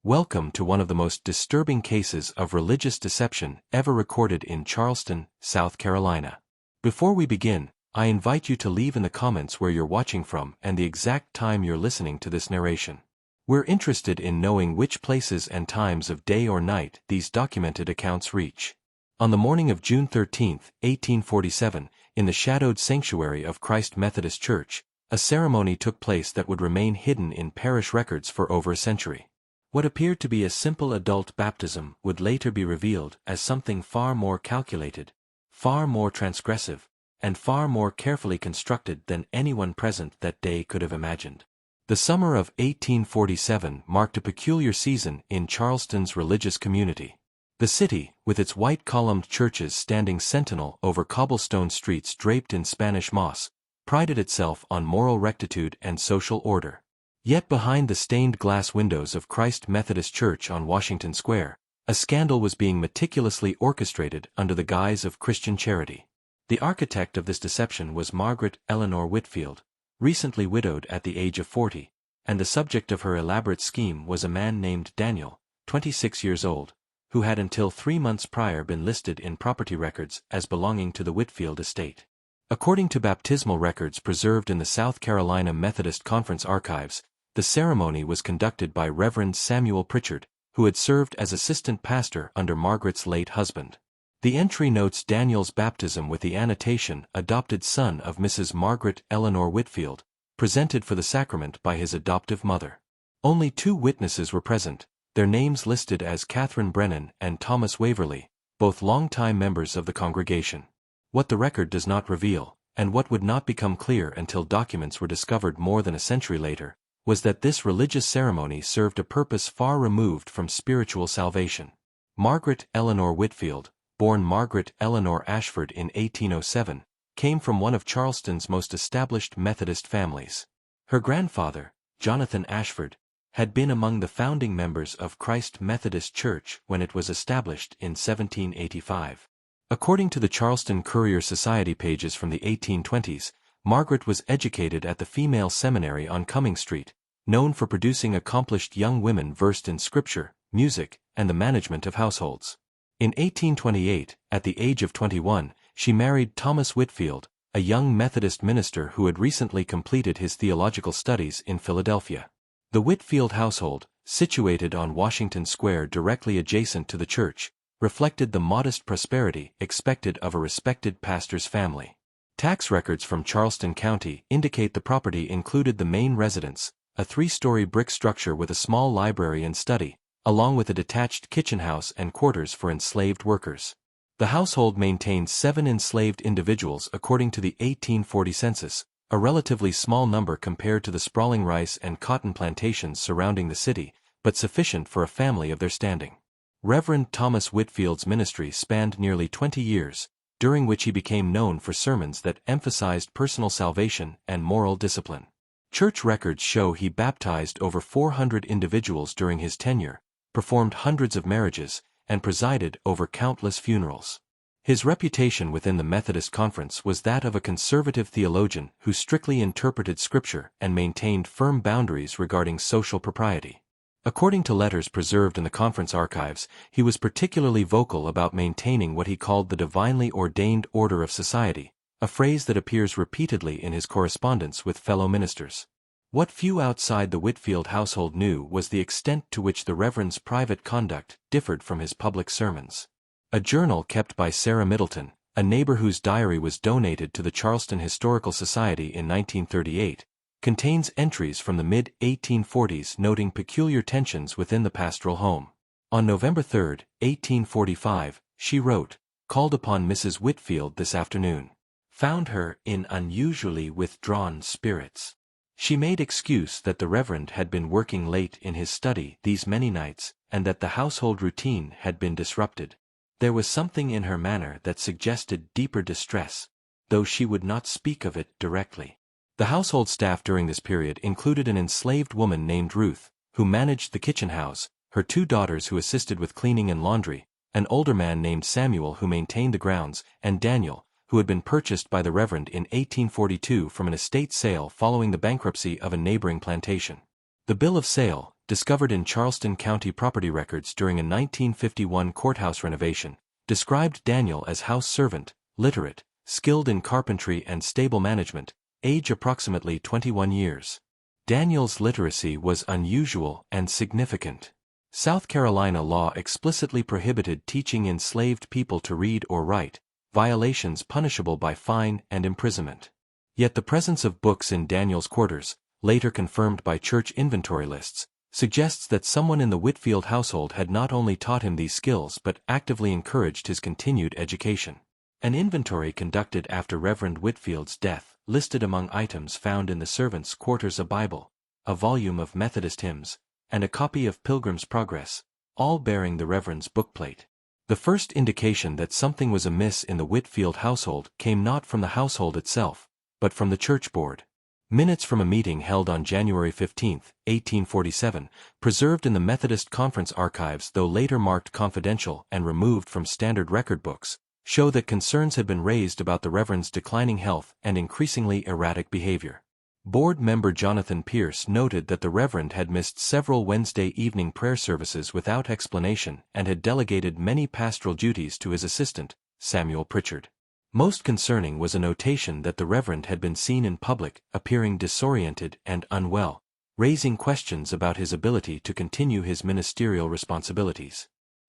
Welcome to one of the most disturbing cases of religious deception ever recorded in Charleston, South Carolina. Before we begin, I invite you to leave in the comments where you're watching from and the exact time you're listening to this narration. We're interested in knowing which places and times of day or night these documented accounts reach. On the morning of June 13, 1847, in the shadowed sanctuary of Christ Methodist Church, a ceremony took place that would remain hidden in parish records for over a century. What appeared to be a simple adult baptism would later be revealed as something far more calculated, far more transgressive, and far more carefully constructed than anyone present that day could have imagined. The summer of 1847 marked a peculiar season in Charleston's religious community. The city, with its white-columned churches standing sentinel over cobblestone streets draped in Spanish moss, prided itself on moral rectitude and social order. Yet behind the stained glass windows of Christ Methodist Church on Washington Square, a scandal was being meticulously orchestrated under the guise of Christian charity. The architect of this deception was Margaret Eleanor Whitfield, recently widowed at the age of 40, and the subject of her elaborate scheme was a man named Daniel, 26 years old, who had until 3 months prior been listed in property records as belonging to the Whitfield estate. According to baptismal records preserved in the South Carolina Methodist Conference archives, the ceremony was conducted by Reverend Samuel Pritchard, who had served as assistant pastor under Margaret's late husband. The entry notes Daniel's baptism with the annotation "adopted son of Mrs. Margaret Eleanor Whitfield," presented for the sacrament by his adoptive mother. Only 2 witnesses were present, their names listed as Catherine Brennan and Thomas Waverly, both longtime members of the congregation. What the record does not reveal, and what would not become clear until documents were discovered more than a century later, was that this religious ceremony served a purpose far removed from spiritual salvation. Margaret Eleanor Whitfield, born Margaret Eleanor Ashford in 1807, came from one of Charleston's most established Methodist families. Her grandfather, Jonathan Ashford, had been among the founding members of Christ Methodist Church when it was established in 1785. According to the Charleston Courier Society pages from the 1820s, Margaret was educated at the female seminary on Cumming Street, known for producing accomplished young women versed in scripture, music, and the management of households. In 1828, at the age of 21, she married Thomas Whitfield, a young Methodist minister who had recently completed his theological studies in Philadelphia. The Whitfield household, situated on Washington Square directly adjacent to the church, reflected the modest prosperity expected of a respected pastor's family. Tax records from Charleston County indicate the property included the main residence, a 3-story brick structure with a small library and study, along with a detached kitchen house and quarters for enslaved workers. The household maintained 7 enslaved individuals according to the 1840 census, a relatively small number compared to the sprawling rice and cotton plantations surrounding the city, but sufficient for a family of their standing. Reverend Thomas Whitfield's ministry spanned nearly 20 years, during which he became known for sermons that emphasized personal salvation and moral discipline. Church records show he baptized over 400 individuals during his tenure, performed hundreds of marriages, and presided over countless funerals. His reputation within the Methodist Conference was that of a conservative theologian who strictly interpreted Scripture and maintained firm boundaries regarding social propriety. According to letters preserved in the conference archives, he was particularly vocal about maintaining what he called the divinely ordained order of society, a phrase that appears repeatedly in his correspondence with fellow ministers. What few outside the Whitfield household knew was the extent to which the Reverend's private conduct differed from his public sermons. A journal kept by Sarah Middleton, a neighbor whose diary was donated to the Charleston Historical Society in 1938, contains entries from the mid-1840s noting peculiar tensions within the pastoral home. On November 3, 1845, she wrote, "Called upon Mrs. Whitfield this afternoon. Found her in unusually withdrawn spirits. She made excuse that the Reverend had been working late in his study these many nights, and that the household routine had been disrupted. There was something in her manner that suggested deeper distress, though she would not speak of it directly." The household staff during this period included an enslaved woman named Ruth, who managed the kitchen house, her 2 daughters who assisted with cleaning and laundry, an older man named Samuel who maintained the grounds, and Daniel, who had been purchased by the Reverend in 1842 from an estate sale following the bankruptcy of a neighboring plantation. The bill of sale, discovered in Charleston County property records during a 1951 courthouse renovation, described Daniel as house servant, literate, skilled in carpentry and stable management, age approximately 21 years. Daniel's literacy was unusual and significant. South Carolina law explicitly prohibited teaching enslaved people to read or write, violations punishable by fine and imprisonment. Yet the presence of books in Daniel's quarters, later confirmed by church inventory lists, suggests that someone in the Whitfield household had not only taught him these skills but actively encouraged his continued education. An inventory conducted after Reverend Whitfield's death listed among items found in the servants' quarters a Bible, a volume of Methodist hymns, and a copy of Pilgrim's Progress, all bearing the Reverend's bookplate. The first indication that something was amiss in the Whitfield household came not from the household itself, but from the church board. Minutes from a meeting held on January 15, 1847, preserved in the Methodist Conference archives though later marked confidential and removed from standard record books, show that concerns had been raised about the Reverend's declining health and increasingly erratic behavior. Board member Jonathan Pierce noted that the Reverend had missed several Wednesday evening prayer services without explanation and had delegated many pastoral duties to his assistant, Samuel Pritchard. Most concerning was a notation that the Reverend had been seen in public, appearing disoriented and unwell, raising questions about his ability to continue his ministerial responsibilities.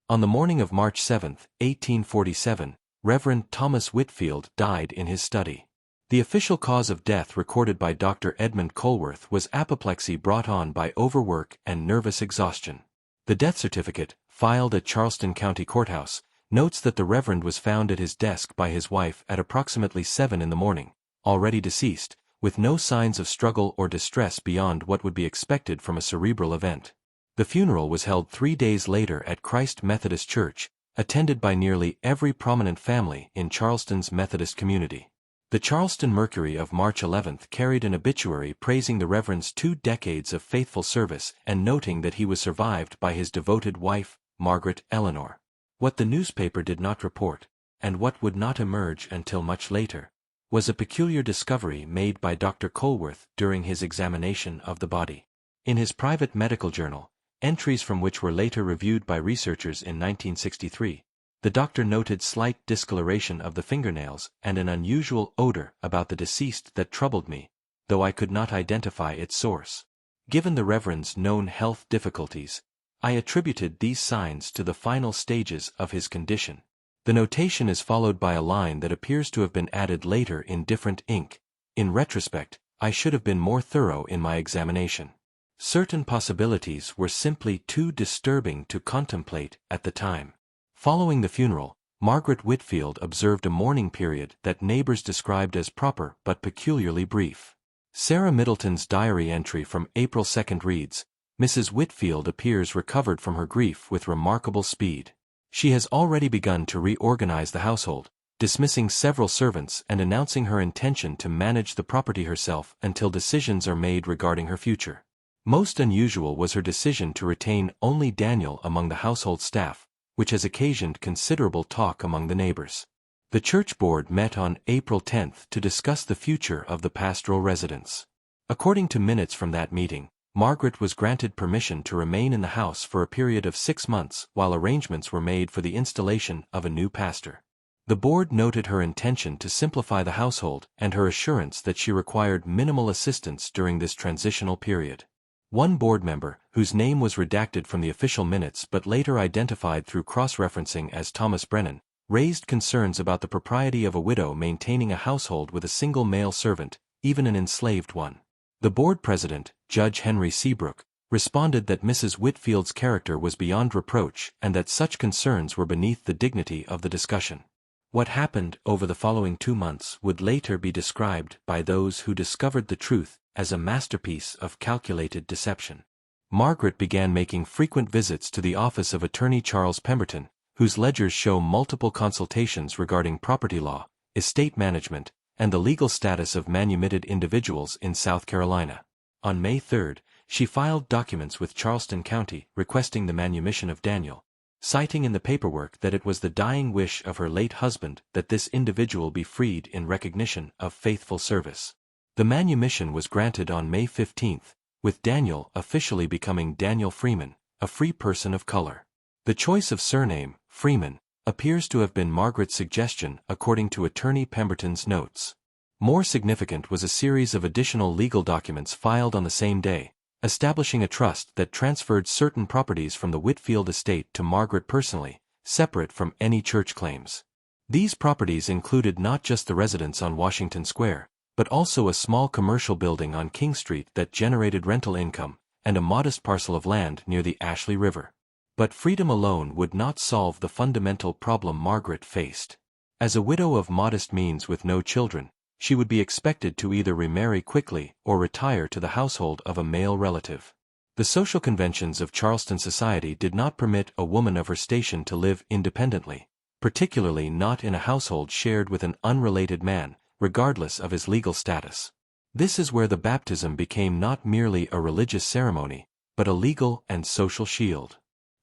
On the morning of March 7, 1847, Reverend Thomas Whitfield died in his study. The official cause of death recorded by Dr. Edmund Colworth was apoplexy brought on by overwork and nervous exhaustion. The death certificate, filed at Charleston County Courthouse, notes that the Reverend was found at his desk by his wife at approximately 7 in the morning, already deceased, with no signs of struggle or distress beyond what would be expected from a cerebral event. The funeral was held 3 days later at Christ Methodist Church, attended by nearly every prominent family in Charleston's Methodist community. The Charleston Mercury of March 11 carried an obituary praising the Reverend's 2 decades of faithful service and noting that he was survived by his devoted wife, Margaret Eleanor. What the newspaper did not report, and what would not emerge until much later, was a peculiar discovery made by Dr. Colworth during his examination of the body. In his private medical journal, entries from which were later reviewed by researchers in 1963, the doctor noted slight discoloration of the fingernails and an unusual odor about the deceased that troubled me, though I could not identify its source. Given the Reverend's known health difficulties, I attributed these signs to the final stages of his condition. The notation is followed by a line that appears to have been added later in different ink. In retrospect, I should have been more thorough in my examination. Certain possibilities were simply too disturbing to contemplate at the time. Following the funeral, Margaret Whitfield observed a mourning period that neighbors described as proper but peculiarly brief. Sarah Middleton's diary entry from April 2 reads, "Mrs. Whitfield appears recovered from her grief with remarkable speed. She has already begun to reorganize the household, dismissing several servants and announcing her intention to manage the property herself until decisions are made regarding her future." Most unusual was her decision to retain only Daniel among the household staff, which has occasioned considerable talk among the neighbors. The church board met on April 10 to discuss the future of the pastoral residence. According to minutes from that meeting, Margaret was granted permission to remain in the house for a period of 6 months while arrangements were made for the installation of a new pastor. The board noted her intention to simplify the household and her assurance that she required minimal assistance during this transitional period. One board member, whose name was redacted from the official minutes but later identified through cross-referencing as Thomas Brennan, raised concerns about the propriety of a widow maintaining a household with a single male servant, even an enslaved one. The board president, Judge Henry Seabrook, responded that Mrs. Whitfield's character was beyond reproach and that such concerns were beneath the dignity of the discussion. What happened over the following 2 months would later be described by those who discovered the truth as a masterpiece of calculated deception. Margaret began making frequent visits to the office of Attorney Charles Pemberton, whose ledgers show multiple consultations regarding property law, estate management, and the legal status of manumitted individuals in South Carolina. On May 3, she filed documents with Charleston County requesting the manumission of Daniel, citing in the paperwork that it was the dying wish of her late husband that this individual be freed in recognition of faithful service. The manumission was granted on May 15, with Daniel officially becoming Daniel Freeman, a free person of color. The choice of surname, Freeman, appears to have been Margaret's suggestion according to Attorney Pemberton's notes. More significant was a series of additional legal documents filed on the same day, establishing a trust that transferred certain properties from the Whitfield estate to Margaret personally, separate from any church claims. These properties included not just the residence on Washington Square, but also a small commercial building on King Street that generated rental income, and a modest parcel of land near the Ashley River. But freedom alone would not solve the fundamental problem Margaret faced. As a widow of modest means with no children, she would be expected to either remarry quickly or retire to the household of a male relative. The social conventions of Charleston society did not permit a woman of her station to live independently, particularly not in a household shared with an unrelated man, regardless of his legal status. This is where the baptism became not merely a religious ceremony, but a legal and social shield.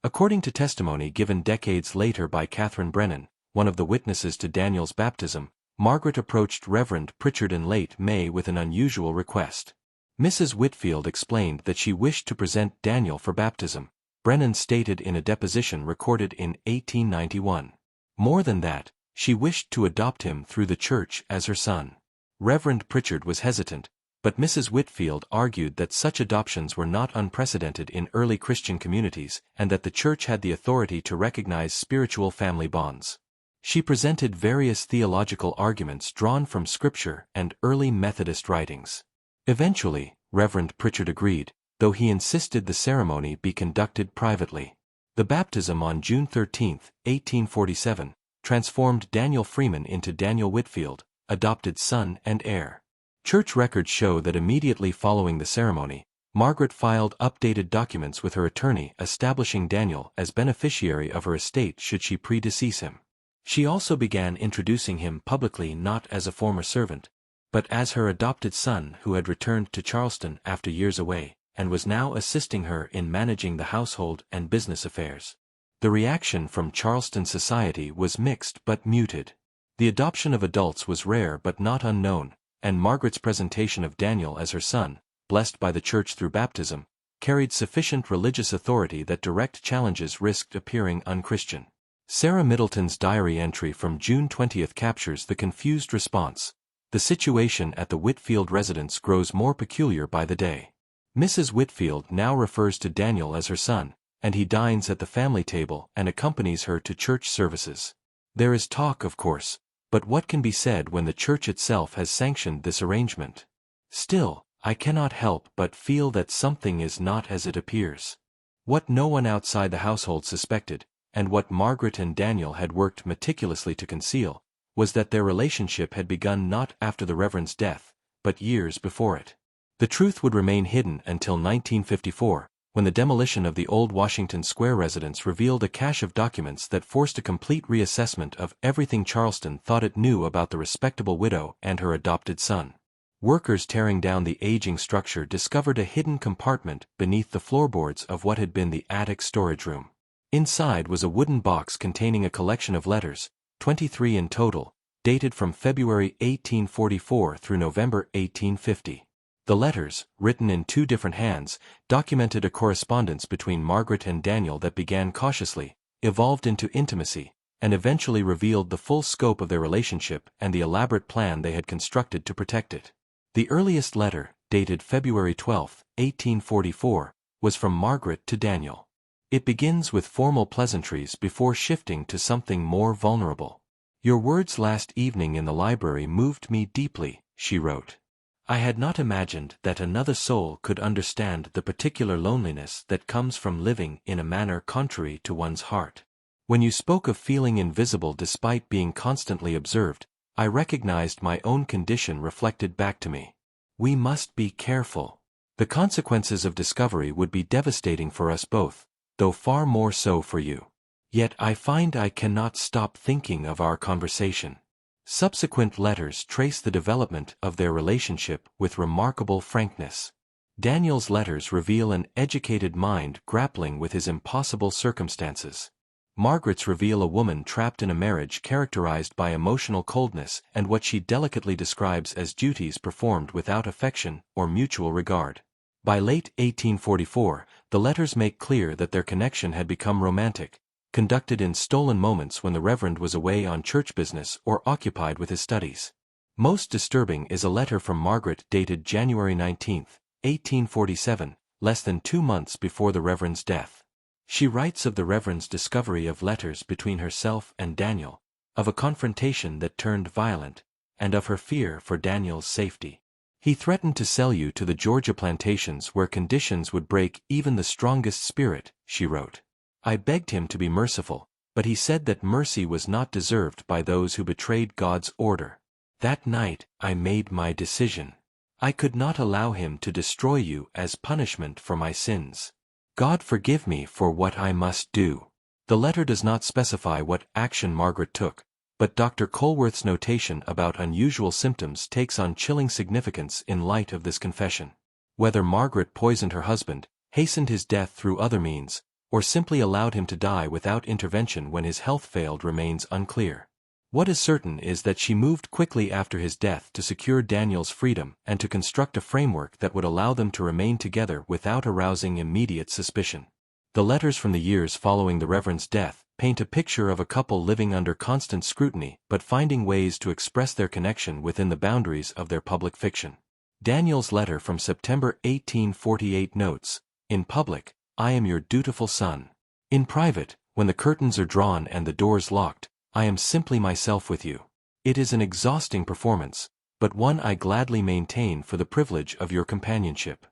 According to testimony given decades later by Catherine Brennan, one of the witnesses to Daniel's baptism, Margaret approached Reverend Pritchard in late May with an unusual request. Mrs. Whitfield explained that she wished to present Daniel for baptism, Brennan stated in a deposition recorded in 1891. More than that, she wished to adopt him through the church as her son. Reverend Pritchard was hesitant, but Mrs. Whitfield argued that such adoptions were not unprecedented in early Christian communities and that the church had the authority to recognize spiritual family bonds. She presented various theological arguments drawn from Scripture and early Methodist writings. Eventually, Reverend Pritchard agreed, though he insisted the ceremony be conducted privately. The baptism on June 13, 1847, transformed Daniel Freeman into Daniel Whitfield, adopted son and heir. Church records show that immediately following the ceremony, Margaret filed updated documents with her attorney establishing Daniel as beneficiary of her estate should she predecease him. She also began introducing him publicly not as a former servant, but as her adopted son who had returned to Charleston after years away, and was now assisting her in managing the household and business affairs. The reaction from Charleston society was mixed but muted. The adoption of adults was rare but not unknown, and Margaret's presentation of Daniel as her son, blessed by the church through baptism, carried sufficient religious authority that direct challenges risked appearing unchristian. Sarah Middleton's diary entry from June 20 captures the confused response. The situation at the Whitfield residence grows more peculiar by the day. Mrs. Whitfield now refers to Daniel as her son, and he dines at the family table and accompanies her to church services. There is talk, of course, but what can be said when the church itself has sanctioned this arrangement? Still, I cannot help but feel that something is not as it appears. What no one outside the household suspected, and what Margaret and Daniel had worked meticulously to conceal, was that their relationship had begun not after the Reverend's death, but years before it. The truth would remain hidden until 1954, when the demolition of the old Washington Square residence revealed a cache of documents that forced a complete reassessment of everything Charleston thought it knew about the respectable widow and her adopted son. Workers tearing down the aging structure discovered a hidden compartment beneath the floorboards of what had been the attic storage room. Inside was a wooden box containing a collection of letters, 23 in total, dated from February 1844 through November 1850. The letters, written in two different hands, documented a correspondence between Margaret and Daniel that began cautiously, evolved into intimacy, and eventually revealed the full scope of their relationship and the elaborate plan they had constructed to protect it. The earliest letter, dated February 12, 1844, was from Margaret to Daniel. It begins with formal pleasantries before shifting to something more vulnerable. "Your words last evening in the library moved me deeply," she wrote. "I had not imagined that another soul could understand the particular loneliness that comes from living in a manner contrary to one's heart. When you spoke of feeling invisible despite being constantly observed, I recognized my own condition reflected back to me. We must be careful. The consequences of discovery would be devastating for us both, though far more so for you. Yet I find I cannot stop thinking of our conversation." Subsequent letters trace the development of their relationship with remarkable frankness. Daniel's letters reveal an educated mind grappling with his impossible circumstances. Margaret's reveal a woman trapped in a marriage characterized by emotional coldness and what she delicately describes as duties performed without affection or mutual regard. By late 1844, the letters make clear that their connection had become romantic, conducted in stolen moments when the Reverend was away on church business or occupied with his studies. Most disturbing is a letter from Margaret dated January 19, 1847, less than 2 months before the Reverend's death. She writes of the Reverend's discovery of letters between herself and Daniel, of a confrontation that turned violent, and of her fear for Daniel's safety. He threatened to sell you to the Georgia plantations where conditions would break even the strongest spirit, she wrote. I begged him to be merciful, but he said that mercy was not deserved by those who betrayed God's order. That night, I made my decision. I could not allow him to destroy you as punishment for my sins. God forgive me for what I must do. The letter does not specify what action Margaret took, but Dr. Colworth's notation about unusual symptoms takes on chilling significance in light of this confession. Whether Margaret poisoned her husband, hastened his death through other means, or simply allowed him to die without intervention when his health failed remains unclear. What is certain is that she moved quickly after his death to secure Daniel's freedom and to construct a framework that would allow them to remain together without arousing immediate suspicion. The letters from the years following the Reverend's death paint a picture of a couple living under constant scrutiny but finding ways to express their connection within the boundaries of their public fiction. Daniel's letter from September 1848 notes, "In public, I am your dutiful son. In private, when the curtains are drawn and the doors locked, I am simply myself with you. It is an exhausting performance, but one I gladly maintain for the privilege of your companionship."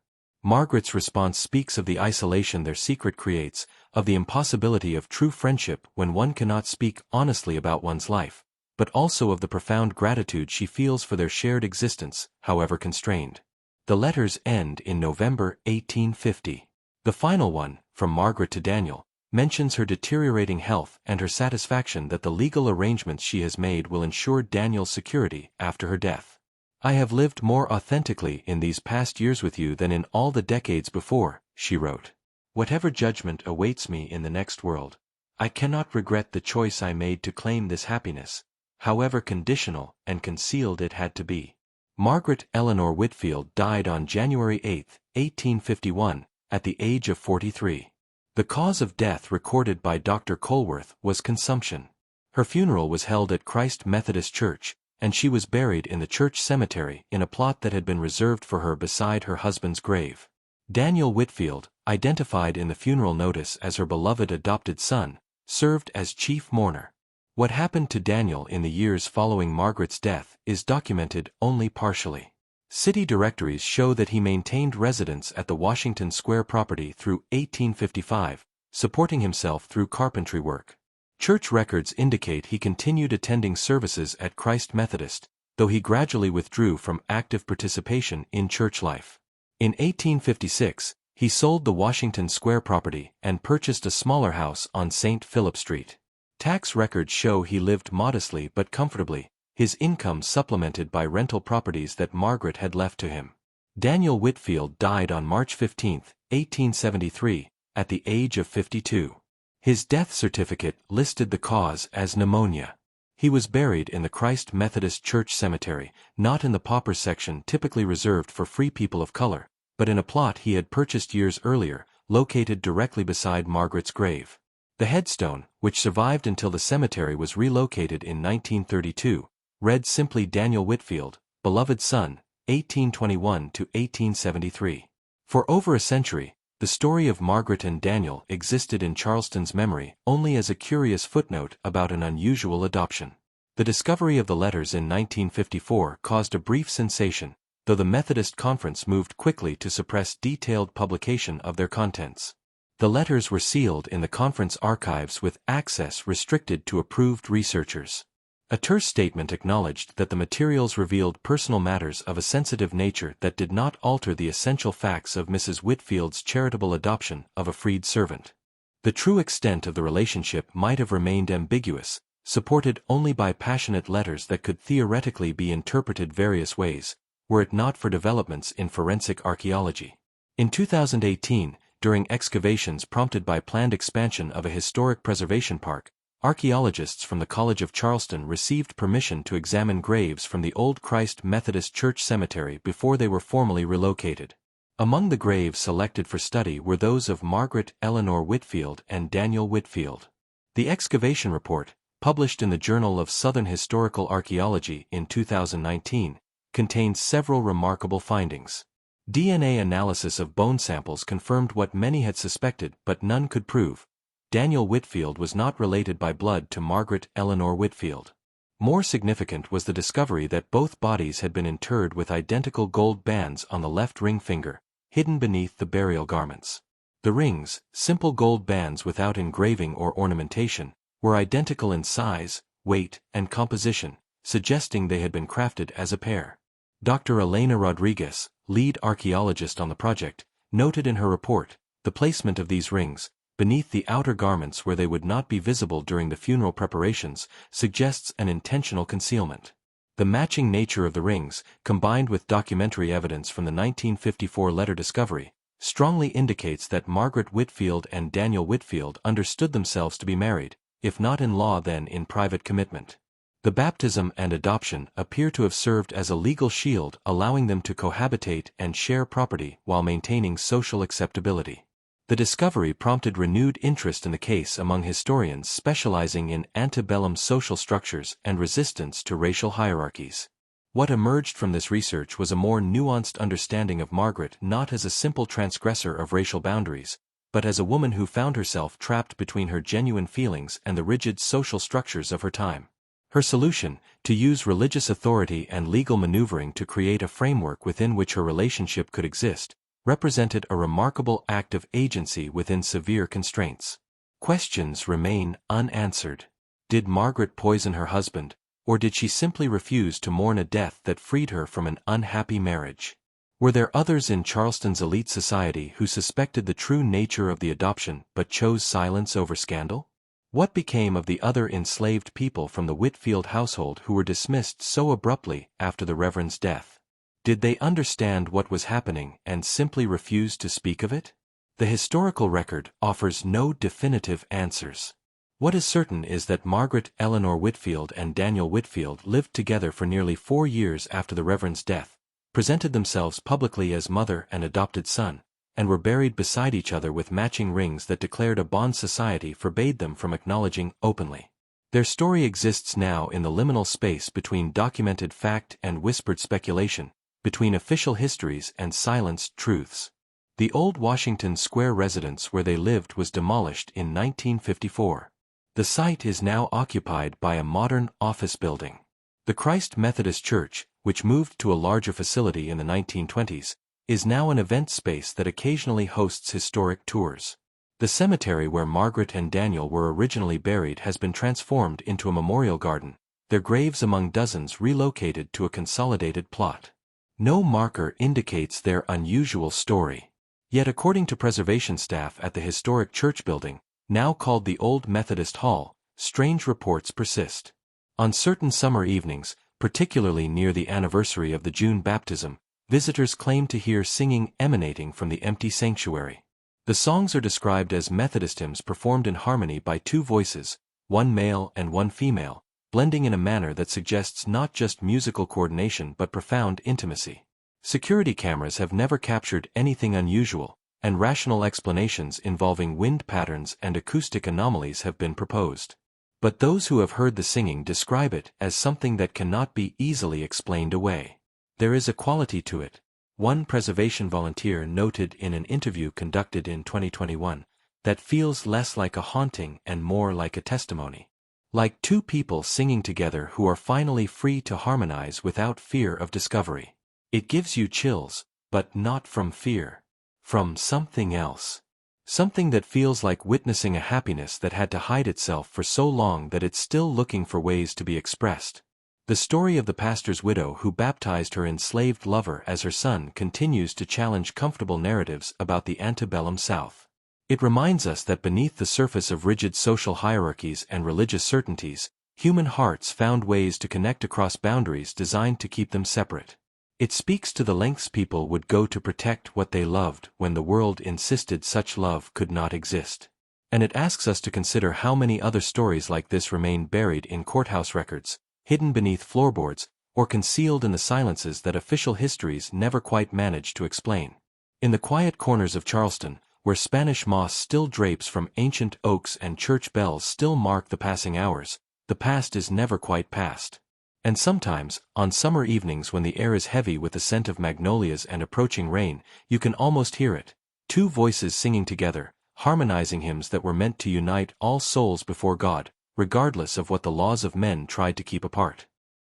Margaret's response speaks of the isolation their secret creates, of the impossibility of true friendship when one cannot speak honestly about one's life, but also of the profound gratitude she feels for their shared existence, however constrained. The letters end in November 1850. The final one, from Margaret to Daniel, mentions her deteriorating health and her satisfaction that the legal arrangements she has made will ensure Daniel's security after her death. "I have lived more authentically in these past years with you than in all the decades before," she wrote. "Whatever judgment awaits me in the next world, I cannot regret the choice I made to claim this happiness, however conditional and concealed it had to be." Margaret Eleanor Whitfield died on January 8, 1851, at the age of 43. The cause of death recorded by Dr. Colworth was consumption. Her funeral was held at Christ Methodist Church, and she was buried in the church cemetery in a plot that had been reserved for her beside her husband's grave. Daniel Whitfield, identified in the funeral notice as her beloved adopted son, served as chief mourner. What happened to Daniel in the years following Margaret's death is documented only partially. City directories show that he maintained residence at the Washington Square property through 1855, supporting himself through carpentry work. Church records indicate he continued attending services at Christ Methodist, though he gradually withdrew from active participation in church life. In 1856, he sold the Washington Square property and purchased a smaller house on St. Philip Street. Tax records show he lived modestly but comfortably, his income supplemented by rental properties that Margaret had left to him. Daniel Whitfield died on March 15, 1873, at the age of 52. His death certificate listed the cause as pneumonia. He was buried in the Christ Methodist Church Cemetery, not in the pauper section typically reserved for free people of color, but in a plot he had purchased years earlier, located directly beside Margaret's grave. The headstone, which survived until the cemetery was relocated in 1932, read simply Daniel Whitfield, beloved son, 1821 to 1873. For over a century, the story of Margaret and Daniel existed in Charleston's memory only as a curious footnote about an unusual adoption. The discovery of the letters in 1954 caused a brief sensation, though the Methodist Conference moved quickly to suppress detailed publication of their contents. The letters were sealed in the conference archives with access restricted to approved researchers. A terse statement acknowledged that the materials revealed personal matters of a sensitive nature that did not alter the essential facts of Mrs. Whitfield's charitable adoption of a freed servant. The true extent of the relationship might have remained ambiguous, supported only by passionate letters that could theoretically be interpreted various ways, were it not for developments in forensic archaeology. In 2018, during excavations prompted by planned expansion of a historic preservation park, archaeologists from the College of Charleston received permission to examine graves from the old Christ Methodist Church Cemetery before they were formally relocated. Among the graves selected for study were those of Margaret Eleanor Whitfield and Daniel Whitfield. The excavation report, published in the Journal of Southern Historical Archaeology in 2019, contains several remarkable findings. DNA analysis of bone samples confirmed what many had suspected but none could prove. Daniel Whitfield was not related by blood to Margaret Eleanor Whitfield. More significant was the discovery that both bodies had been interred with identical gold bands on the left ring finger, hidden beneath the burial garments. The rings, simple gold bands without engraving or ornamentation, were identical in size, weight, and composition, suggesting they had been crafted as a pair. Dr. Elena Rodriguez, lead archaeologist on the project, noted in her report, the placement of these rings, beneath the outer garments where they would not be visible during the funeral preparations, suggests an intentional concealment. The matching nature of the rings, combined with documentary evidence from the 1954 letter discovery, strongly indicates that Margaret Whitfield and Daniel Whitfield understood themselves to be married, if not in law then in private commitment. The baptism and adoption appear to have served as a legal shield allowing them to cohabitate and share property while maintaining social acceptability. The discovery prompted renewed interest in the case among historians specializing in antebellum social structures and resistance to racial hierarchies. What emerged from this research was a more nuanced understanding of Margaret not as a simple transgressor of racial boundaries, but as a woman who found herself trapped between her genuine feelings and the rigid social structures of her time. Her solution, to use religious authority and legal maneuvering to create a framework within which her relationship could exist, represented a remarkable act of agency within severe constraints. Questions remain unanswered. Did Margaret poison her husband, or did she simply refuse to mourn a death that freed her from an unhappy marriage? Were there others in Charleston's elite society who suspected the true nature of the adoption but chose silence over scandal? What became of the other enslaved people from the Whitfield household who were dismissed so abruptly after the Reverend's death? Did they understand what was happening and simply refuse to speak of it? The historical record offers no definitive answers. What is certain is that Margaret Eleanor Whitfield and Daniel Whitfield lived together for nearly 4 years after the Reverend's death, presented themselves publicly as mother and adopted son, and were buried beside each other with matching rings that declared a bond society forbade them from acknowledging openly. Their story exists now in the liminal space between documented fact and whispered speculation, between official histories and silenced truths. The old Washington Square residence where they lived was demolished in 1954. The site is now occupied by a modern office building. The Christ Methodist Church, which moved to a larger facility in the 1920s, is now an event space that occasionally hosts historic tours. The cemetery where Margaret and Daniel were originally buried has been transformed into a memorial garden, their graves among dozens relocated to a consolidated plot. No marker indicates their unusual story. Yet according to preservation staff at the historic church building, now called the Old Methodist Hall, strange reports persist. On certain summer evenings, particularly near the anniversary of the June baptism, visitors claim to hear singing emanating from the empty sanctuary. The songs are described as Methodist hymns performed in harmony by 2 voices, one male and one female, blending in a manner that suggests not just musical coordination but profound intimacy. Security cameras have never captured anything unusual, and rational explanations involving wind patterns and acoustic anomalies have been proposed. But those who have heard the singing describe it as something that cannot be easily explained away. There is a quality to it. One preservation volunteer noted in an interview conducted in 2021, that feels less like a haunting and more like a testimony. Like 2 people singing together who are finally free to harmonize without fear of discovery. It gives you chills, but not from fear. From something else. Something that feels like witnessing a happiness that had to hide itself for so long that it's still looking for ways to be expressed. The story of the pastor's widow who baptized her enslaved lover as her son continues to challenge comfortable narratives about the antebellum South. It reminds us that beneath the surface of rigid social hierarchies and religious certainties, human hearts found ways to connect across boundaries designed to keep them separate. It speaks to the lengths people would go to protect what they loved when the world insisted such love could not exist. And it asks us to consider how many other stories like this remain buried in courthouse records, hidden beneath floorboards, or concealed in the silences that official histories never quite managed to explain. In the quiet corners of Charleston, where Spanish moss still drapes from ancient oaks and church bells still mark the passing hours, the past is never quite past. And sometimes, on summer evenings when the air is heavy with the scent of magnolias and approaching rain, you can almost hear it. Two voices singing together, harmonizing hymns that were meant to unite all souls before God, regardless of what the laws of men tried to keep apart.